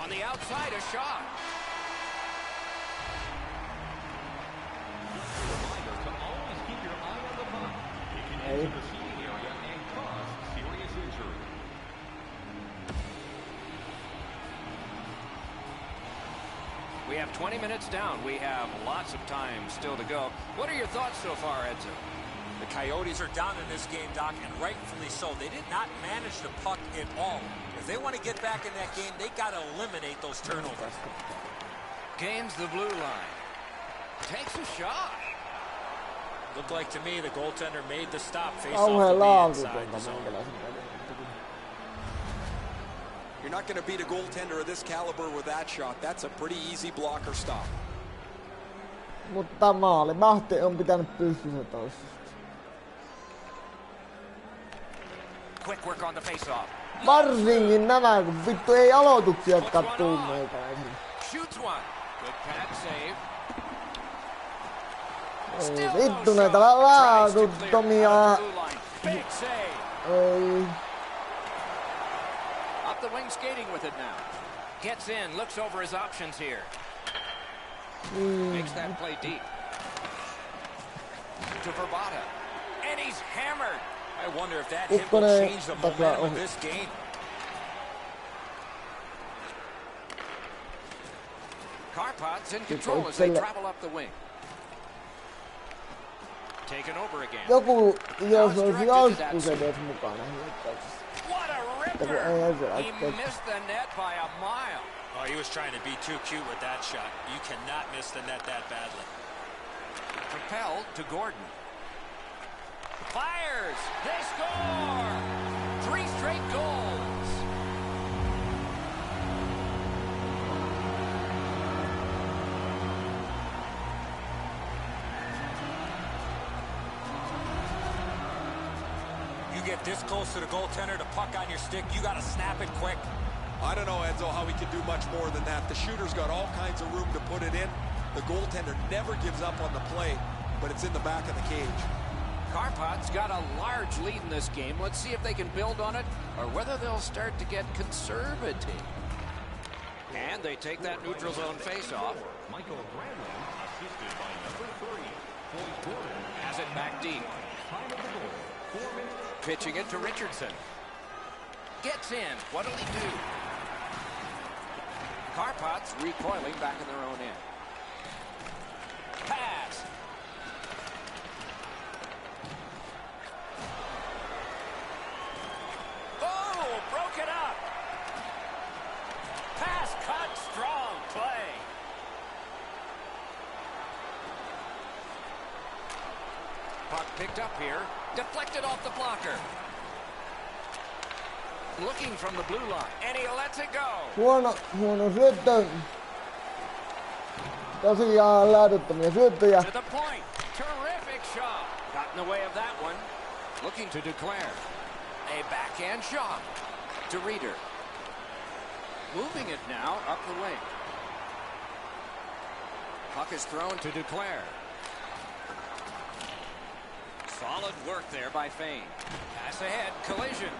On the outside, a shot. Reminder to always keep your eye on the puck. It can enter the seating area and cause serious injury. We have 20 minutes down. We have lots of time still to go. What are your thoughts so far, Edzo? The Coyotes are down in this game, Doc, and rightfully so. They did not manage the puck at all. If they want to get back in that game, they got to eliminate those turnovers. Gains the blue line. Takes a shot. Looked like to me the goaltender made the stop face Kauhean off the D laatu inside the zone. You're not going to beat a goaltender of this caliber with that shot. That's a pretty easy blocker stop. Mutta maalivahti on pitänyt pystyssä toisesta. Quick work on the face-off. Varsinkin nämä, kun vittu ei aloituksiakaan tuu meikäläisille. Shoots one. Good pad save. Ei vittu näitä laaduttomia. Big save. Ei. Up the wing skating with it now. Gets in, looks over his options here. Makes that play deep. To Verbata. And he's hammered. I wonder if that hit will change the momentum of this game. Karpat's in control as they travel up the wing. Taken over again. Joku, jos olisi joskus edes mukana hyökkäyksessä. What a ripper! He missed the net by a mile. Oh, he was trying to be too cute with that shot. You cannot miss the net that badly. Propelled to Gordon. Fires! They score! 3 straight goals. You get this close to the goaltender, the puck on your stick, you got to snap it quick. I don't know, Edzo, how he can do much more than that. The shooter's got all kinds of room to put it in. The goaltender never gives up on the play, but it's in the back of the cage. Karpat's got a large lead in this game. Let's see if they can build on it or whether they'll start to get conservative. And they take that neutral zone face-off. Michael Granlund, assisted by number 3. Point Gordon Has it back deep. time of the goal. 4 minutes. Pitching it to Richardson. Gets in. What'll he do? Karpat's recoiling back in their own end. Pass. Oh, broke it up. Pass cut, strong play. Puck picked up here. Deflected off the blocker. Looking from the blue line. And he lets it go. Huono syöttö. Tosiaan laaduttomia syöttöjä. To the point. Terrific shot. Got in the way of that one. Looking to declare. A backhand shot. To Reeder. Moving it now up the wing. Puck is thrown to declare. Solid work there by Fane. Pass ahead. Collision.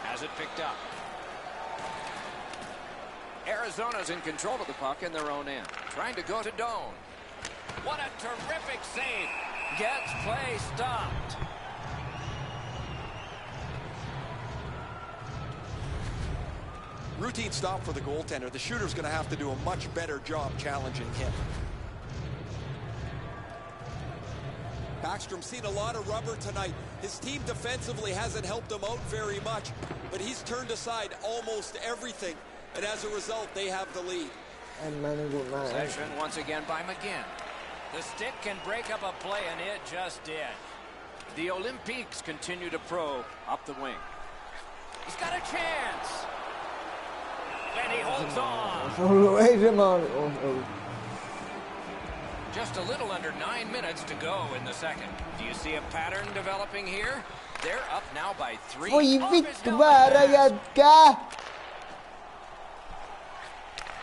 Has it picked up. Arizona's in control of the puck in their own end. Trying to go to Doan. What a terrific save. Gets play stopped. Routine stop for the goaltender. The shooter's going to have to do a much better job challenging him. Backstrom's seen a lot of rubber tonight. His team defensively hasn't helped him out very much, but he's turned aside almost everything, and as a result, they have the lead. Possession once again by McGinn. The stick can break up a play, and it just did. The Olympiques continue to probe up the wing. He's got a chance. And he holds on. Just a little under 9 minutes to go in the second. Do you see a pattern developing here? They're up now by 3. Voi vittu väärä jätkää!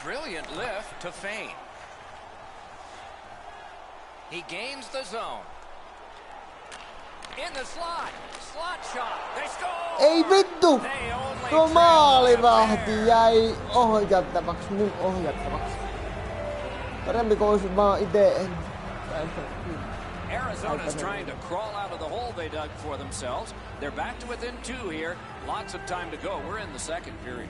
Brilliant lift to feint. He gains the zone. In the slot. Slot shot. They score! Ei vittu! They only Tuo trail maalivahti there. jäi ohjattavaksi, mun ohjattavaksi. Parempi kuin olisi vaan ite. Arizona's trying to crawl out of the hole they dug for themselves. They're back to within 2 here. Lots of time to go. We're in the second period.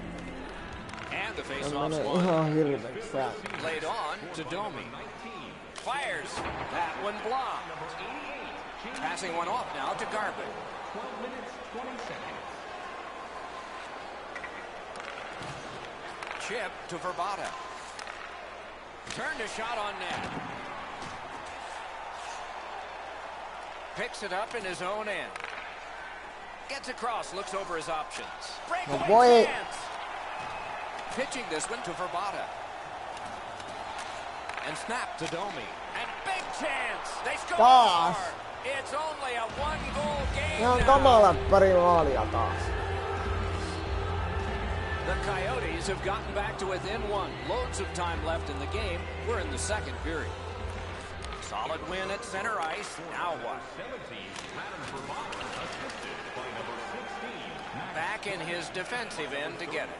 And the face-off's won. Ihan hirveeksi sää. Played on to Domi. Fires. That one blocked. Passing one off now to Garvin. 12 minutes, 20 seconds. Chip to Verbata. Turned a shot on net. Picks it up in his own end. Gets across, looks over his options. Breakaway boy. chance. Pitching this one to Verbata. And snap to Domi. And big chance. They score. Taas. It's only a one-goal game Ihan now. kamalat pari maalia taas. The Coyotes have gotten back to within 1. Loads of time left in the game. We're in the second period. Solid win at center ice. Now what? 17, Adam Verbata, assisted by number 16. Back in his defensive end to get it.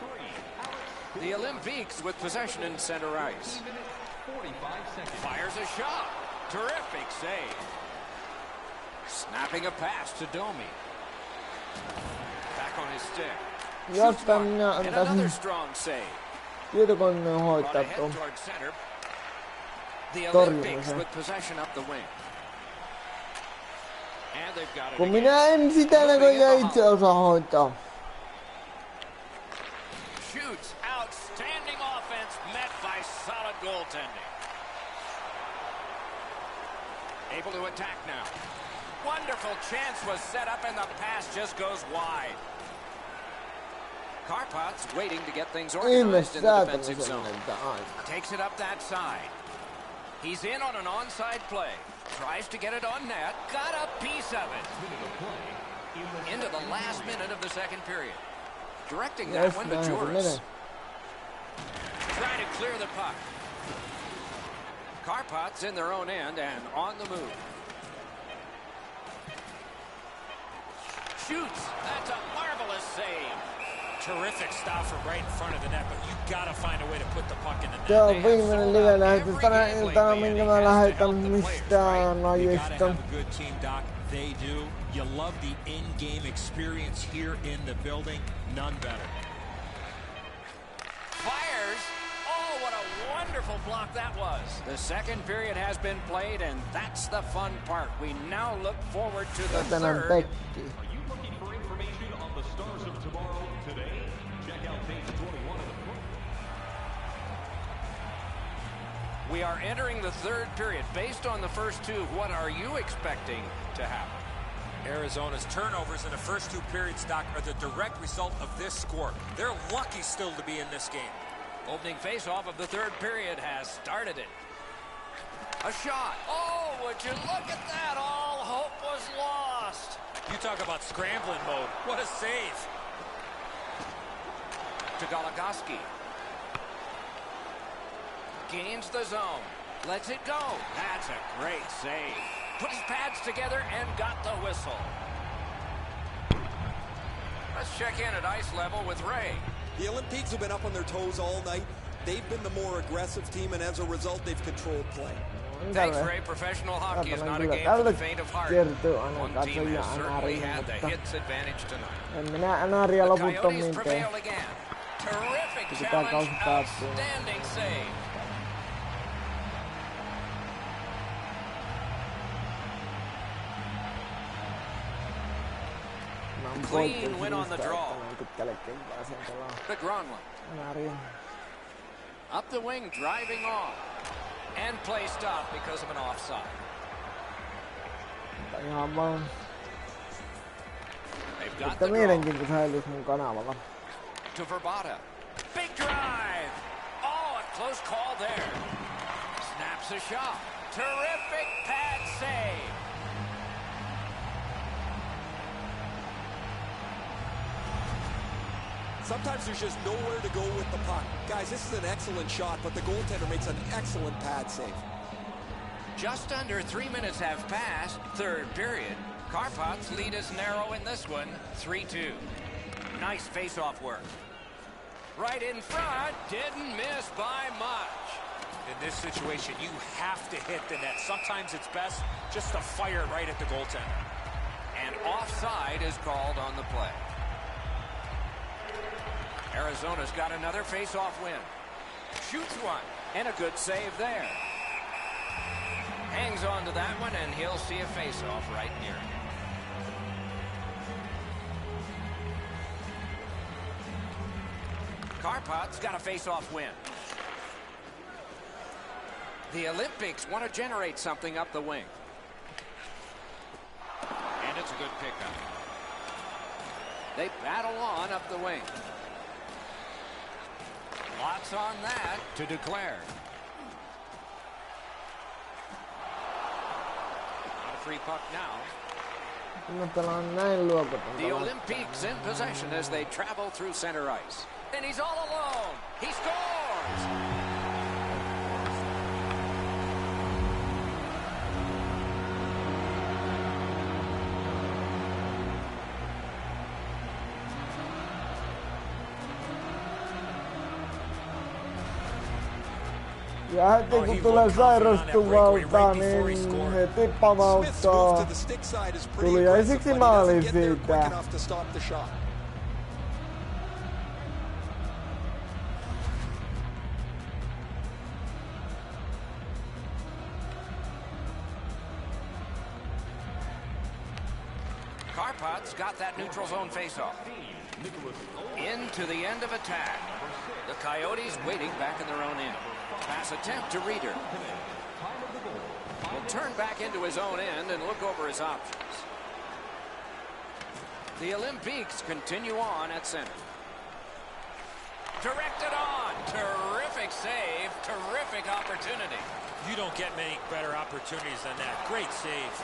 The Olympiques with possession in center ice. 45 seconds. Fires a shot. Terrific save. Snapping a pass to Domi. Back on his stick. Jos Shoots mark. minä And another antaisin strong save. tietokoneen Brought hoitaa ahead tuon. toward center. The Torjumisen. Olympics with possession up the wing. And they've got it Kun again. minä en sitä näköjään itse osaa hoitaa. Shoots. Outstanding offense met by solid goaltending. Able to attack now. Wonderful chance was set up and the pass just goes wide. Karpat's waiting to get things organized in the Ihme defensive säätämisen zone. näyttää aika. Takes it up that side. He's in on an onside play. Tries to get it on net. Got a piece of it. Into the last minute of the second period. Directing that Yes, one to näin se Juris. menee. Trying to clear the puck. Karpat's in their own end and on the move. Shoots. That's a marvelous save. Terrific stop from right in front of the net, but you got to find a way to put the puck in the net. Se on viimeinen live-lähetys tänä iltana, minkä mä lähetän mistään You got to lajista. have a good team, Doc. They do. You love the in-game experience here in the building. None better. Fires. Oh, what a wonderful block that was. The second period has been played, and that's the fun part. We now look forward to the Tänään third. Pekki. Are you looking for information on the stars of tomorrow today? Check out page 21 of the book. We are entering the third period. Based on the first two, what are you expecting to happen? Arizona's turnovers in the first 2 periods, Doc, are the direct result of this score. They're lucky still to be in this game. Opening face-off of the third period has started it. A shot. Oh, would you look at that? All hope was lost. You talk about scrambling mode. What a save. To Goligoski. Gains the zone. Lets it go. That's a great save. Put his pads together and got the whistle. Let's check in at ice level with Ray. The Olympiques have been up on their toes all night. They've been the more aggressive team, and as a result, they've controlled play. Thanks, Ray. Professional hockey is not a game for the faint of heart. One team has certainly had the hits advantage tonight. En minä Anaria The loputtomiin Coyotes tee. prevail again. Terrific Pitää challenge. kausi päättyä. Outstanding save. Mä oon Clean poikkeus win on the niistä, draw. että noin pitkällekin pääsen pelaamaan. The Gronlund. Anaria. Up the wing, driving on. And play stop because of an offside. Mutta ihan vaan, They've got että the draw. mielenkiinto säilyis mun kanavalla. To Verbata. Big drive. Oh, a close call there. Snaps a shot. Terrific pad save. Sometimes there's just nowhere to go with the puck. Guys, this is an excellent shot, but the goaltender makes an excellent pad save. Just under 3 minutes have passed, third period. Karpat's lead is narrow in this one, 3-2. Nice face-off work. Right in front, didn't miss by much. In this situation, you have to hit the net. Sometimes it's best just to fire it right at the goaltender. And offside is called on the play. Arizona's got another face-off win. Shoots one, and a good save there. Hangs on to that one, and he'll see a face-off right near him. Karpat's got a face-off win. The Olympics want to generate something up the wing. And it's a good pickup. They battle on up the wing. Lots on that to declare. Not a free puck now. The Olympics in possession as they travel through center ice. And he's all alone. He scores! Ja heti kun tulee sairastuvalta, niin heti pamauttaa. Tuli ensiksi maali siitä. Karpat's got that neutral zone faceoff. Into the end of attack. The Coyotes waiting back in their own end. Pass attempt to Reeder. Will turn back into his own end and look over his options. The Olympics continue on at center. Directed on. Terrific save. Terrific opportunity. You don't get many better opportunities than that. Great save.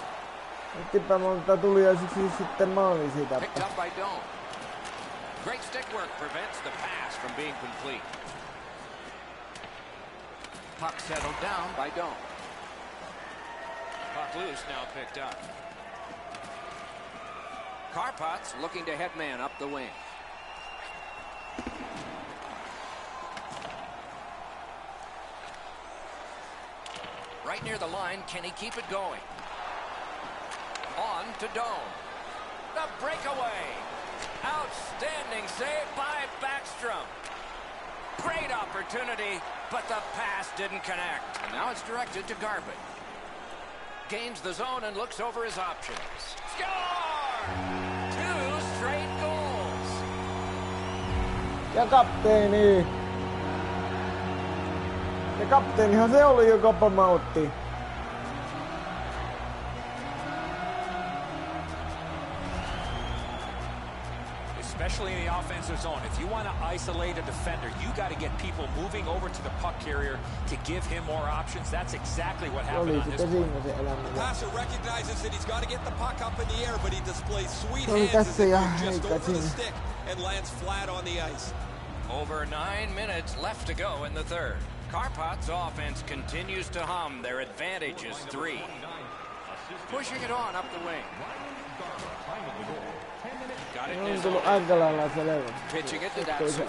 Etipä monta tuli ja siksi sitten maali siitä. Picked up by Dome. Great stick work prevents the pass from being complete. Puck settled down by Dome. Puck loose, now picked up. Karpat's looking to head man up the wing. Right near the line, can he keep it going? On to Dome. The breakaway. Outstanding save by Backstrom. Great opportunity, but the pass didn't connect. And now it's directed to Garbutt. Gains the zone and looks over his options. Score! 2 straight goals. Ja kapteeni. Ja kapteenihan se oli, joka pamautti. Especially in the offensive zone. If you want to isolate a defender, you got to get people moving over to the puck carrier to give him more options. That's exactly what happened on this play. The passer recognizes that he's got to get the puck up in the air, but he displays sweet hands as he goes just over the stick and lands flat on the ice. Over 9 minutes left to go in the third. Karpat's offense continues to hum. Their advantage is 3. Pushing it on up the wing. Got it in his own. Pitching it to Datsun.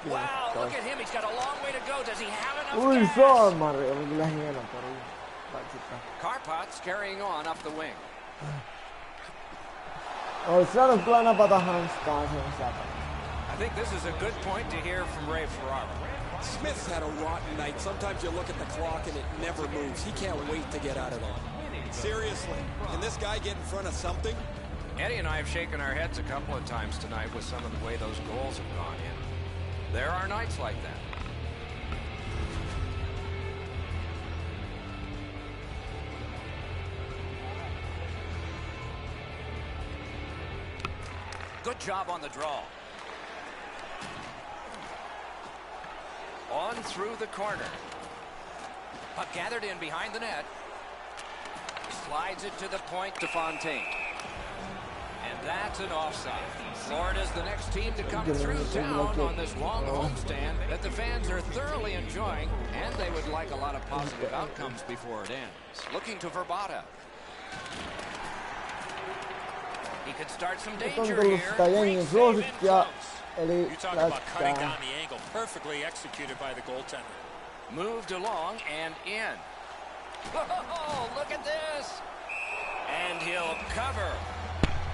Wow, look at him. He's got a long way to go. Does he have enough gas? Karpat's carrying on up the wing. I think this is a good point to hear from Ray Ferraro. Smith's had a rotten night. Sometimes you look at the clock and it never moves. He can't wait to get out of there. Seriously, can this guy get in front of something? Eddie and I have shaken our heads a couple of times tonight with some of the way those goals have gone in. There are nights like that. Good job on the draw. On through the corner. Puck gathered in behind the net. Slides it to the point to Fontaine. And That's an offside. Florida's the next team to come through town on this long homestand that the fans are thoroughly enjoying, and they would like a lot of positive outcomes before it ends. Looking to Verbata. He could start some danger here. Great save in close. You talk about cutting down the angle. Perfectly executed by the goaltender. Moved along and in. Oh, look at this. And he'll cover.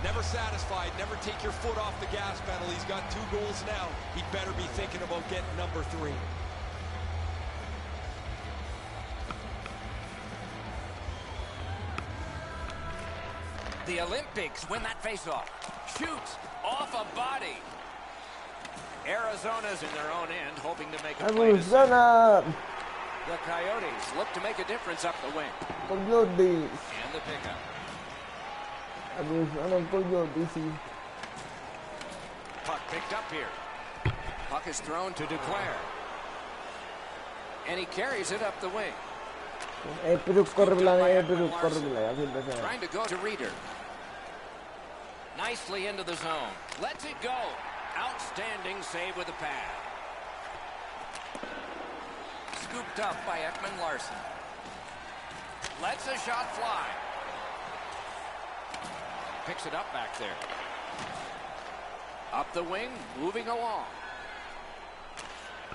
Never satisfied. Never take your foot off the gas pedal. He's got 2 goals now. He better be thinking about getting number 3. The Olympics win that faceoff. Shoots off a body. Arizona's in their own end, hoping to make a play. The Coyotes look to make a difference up the wing. And the pickup. Puck picked up here. Puck is thrown to Duclair. And he carries it up the wing. Trying to go to Reeder. Nicely into the zone. Lets it go. Outstanding save with the pad. Scooped up by Ekman Larson. Lets a shot fly. Picks it up back there. Up the wing, moving along.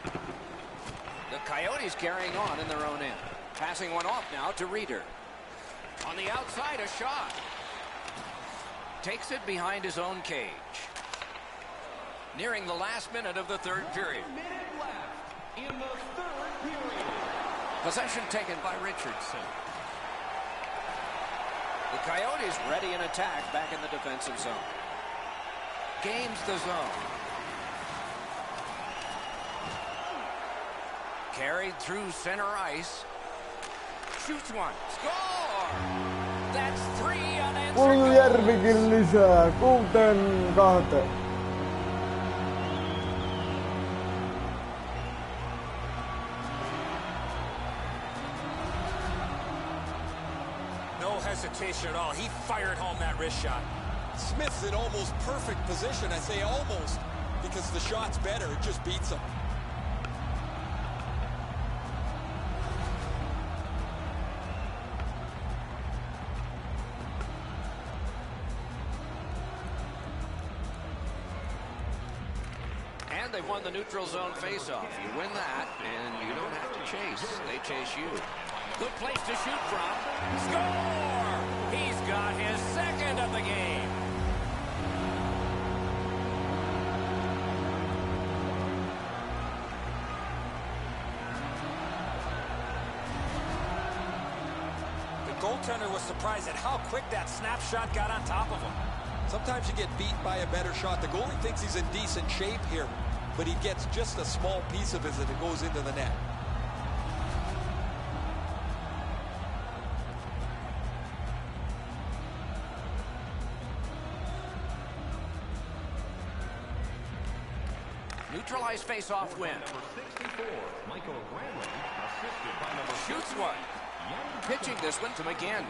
The Coyotes carrying on in their own end. Passing one off now to Reeder. On the outside, a shot. Takes it behind his own cage. Nearing the last minute of the third period. Possession taken by Richardson. The Coyotes ready in attack back in the defensive zone. Gains the zone. Carried through center ice. Shoots one. Score! That's 3 unanswered goals. Puljujärvikin lisää 6-2. No hesitation at all. He fired home that wrist shot. Smith's in almost perfect position. I say almost because the shot's better. It just beats him. And they've won the neutral zone faceoff. You win that, and you don't have to chase. They chase you. Good place to shoot from. Score! He's got his second of the game. The goaltender was surprised at how quick that snapshot got on top of him. Sometimes you get beat by a better shot. The goalie thinks he's in decent shape here, but he gets just a small piece of it and it goes into the net. Neutralized face-off win. Shoots one. Pitching this one to McGinn.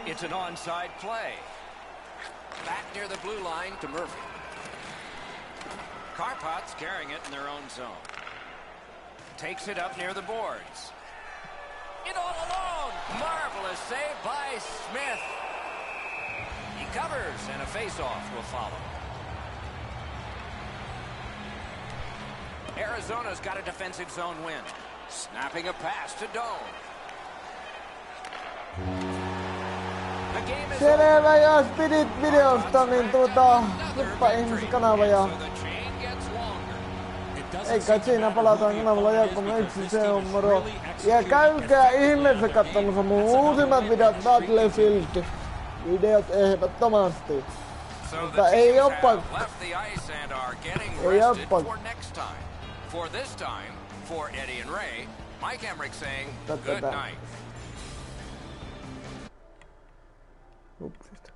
It's an onside play. Back near the blue line to Murphy. Karpat's carrying it in their own zone. Takes it up near the boards. In all alone. Marvelous save by Smith. He covers, and a face-off will follow. Arizona's got a defensive zone win. Snapping a pass to Doan. The game is Selvä, jos pidit videosta, niin tuppa ihmiskanava ja ei kai siinä palataan kanavalla Jaakkomme 1, se on moro. Ja käykää ihmeessä katsomassa mun uusimmat videot Battlefield. Videot ehdottomasti. Mutta ei oo pakko. Ei oo pakko. For this time, for Eddie and Ray, Mike Emmerich saying good night. Upsista.